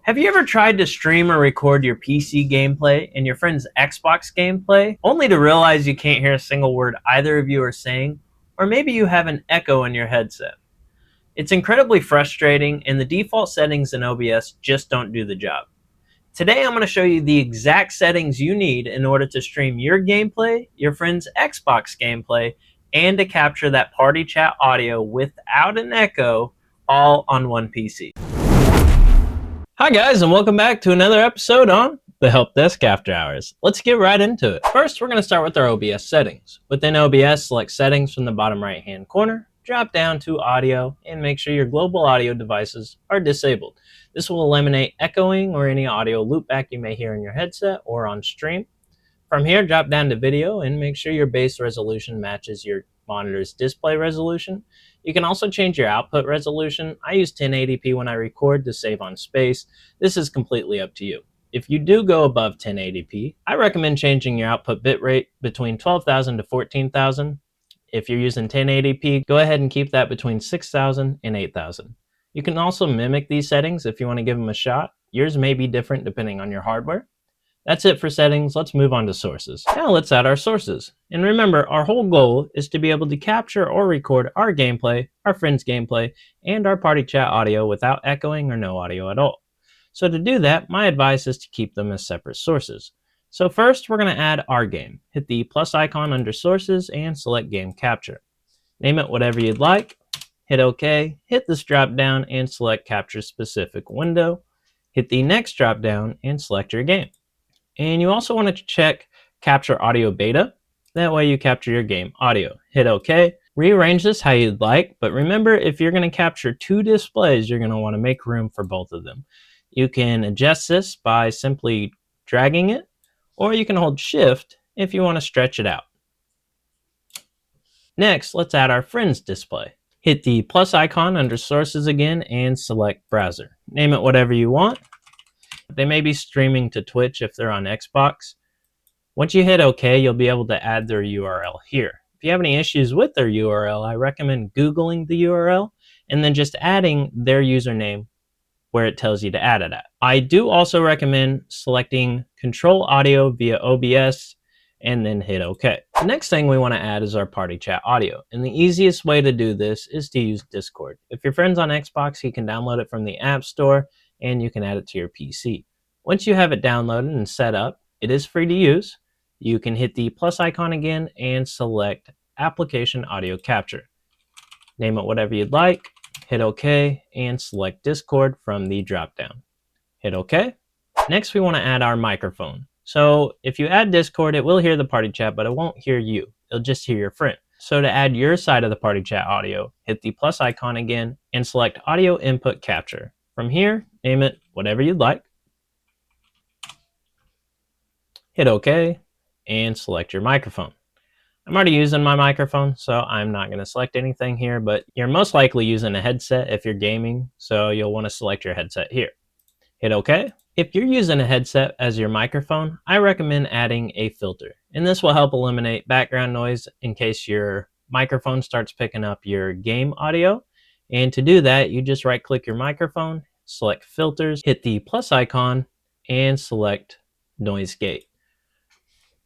Have you ever tried to stream or record your PC gameplay and your friend's Xbox gameplay, only to realize you can't hear a single word either of you are saying, or maybe you have an echo in your headset? It's incredibly frustrating, and the default settings in OBS just don't do the job. Today I'm going to show you the exact settings you need in order to stream your gameplay, your friend's Xbox gameplay, and to capture that party chat audio without an echo, all on one PC. Hi guys, and welcome back to another episode on the Help Desk After Hours. Let's get right into it. First, we're going to start with our OBS settings. Within OBS, select Settings from the bottom right hand corner, drop down to Audio, and make sure your global audio devices are disabled. This will eliminate echoing or any audio loopback you may hear in your headset or on stream. From here, drop down to Video and make sure your base resolution matches your monitor's display resolution. You can also change your output resolution. I use 1080p when I record to save on space. This is completely up to you. If you do go above 1080p, I recommend changing your output bitrate between 12,000 to 14,000. If you're using 1080p, go ahead and keep that between 6,000 and 8,000. You can also mimic these settings if you want to give them a shot. Yours may be different depending on your hardware. That's it for settings. Let's move on to sources. Now let's add our sources. And remember, our whole goal is to be able to capture or record our gameplay, our friend's gameplay, and our party chat audio without echoing or no audio at all. So to do that, my advice is to keep them as separate sources. So first, we're going to add our game. Hit the plus icon under sources and select game capture. Name it whatever you'd like. Hit OK. Hit this drop down and select capture specific window. Hit the next drop down and select your game. And you also want to check Capture Audio Beta. That way you capture your game audio. Hit OK. Rearrange this how you'd like, but remember, if you're going to capture two displays, you're going to want to make room for both of them. You can adjust this by simply dragging it, or you can hold Shift if you want to stretch it out. Next, let's add our friend's display. Hit the plus icon under Sources again and select Browser. Name it whatever you want. They may be streaming to Twitch if they're on Xbox. Once you hit OK, you'll be able to add their URL here. If you have any issues with their URL, I recommend Googling the URL and then just adding their username where it tells you to add it at. I do also recommend selecting Control Audio via OBS and then hit OK. The next thing we want to add is our party chat audio. And the easiest way to do this is to use Discord. If your friend's on Xbox, you can download it from the App Store and you can add it to your PC. Once you have it downloaded and set up, it is free to use. You can hit the plus icon again and select Application Audio Capture. Name it whatever you'd like, hit OK, and select Discord from the dropdown. Hit OK. Next, we want to add our microphone. So if you add Discord, it will hear the party chat, but it won't hear you. It'll just hear your friend. So to add your side of the party chat audio, hit the plus icon again and select Audio Input Capture. From here, name it whatever you'd like. Hit OK and select your microphone. I'm already using my microphone, so I'm not going to select anything here, but you're most likely using a headset if you're gaming, so you'll want to select your headset here. Hit OK. If you're using a headset as your microphone, I recommend adding a filter, and this will help eliminate background noise in case your microphone starts picking up your game audio. And to do that, you just right-click your microphone, select Filters, hit the plus icon, and select Noise Gate.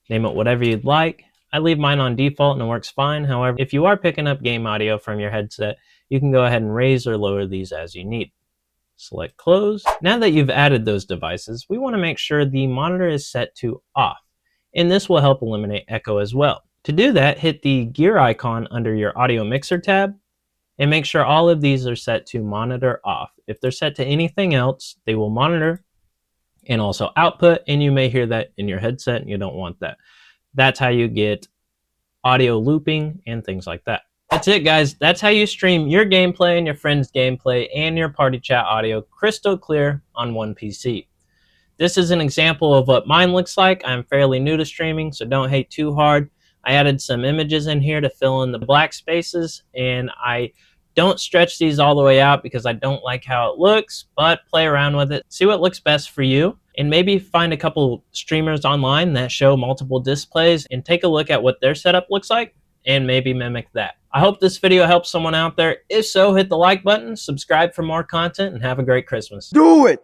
Name it whatever you'd like. I leave mine on default and it works fine. However, if you are picking up game audio from your headset, you can go ahead and raise or lower these as you need. Select Close. Now that you've added those devices, we want to make sure the monitor is set to off, and this will help eliminate echo as well. To do that, hit the gear icon under your audio mixer tab, and make sure all of these are set to monitor off. If they're set to anything else, they will monitor and also output, and you may hear that in your headset and you don't want that. That's how you get audio looping and things like that. That's it, guys. That's how you stream your gameplay and your friend's gameplay and your party chat audio crystal clear on one PC. This is an example of what mine looks like. I'm fairly new to streaming, so don't hate too hard. I added some images in here to fill in the black spaces, and I don't stretch these all the way out because I don't like how it looks, but play around with it. See what looks best for you, and maybe find a couple streamers online that show multiple displays and take a look at what their setup looks like and maybe mimic that. I hope this video helps someone out there. If so, hit the like button, subscribe for more content, and have a great Christmas. Do it!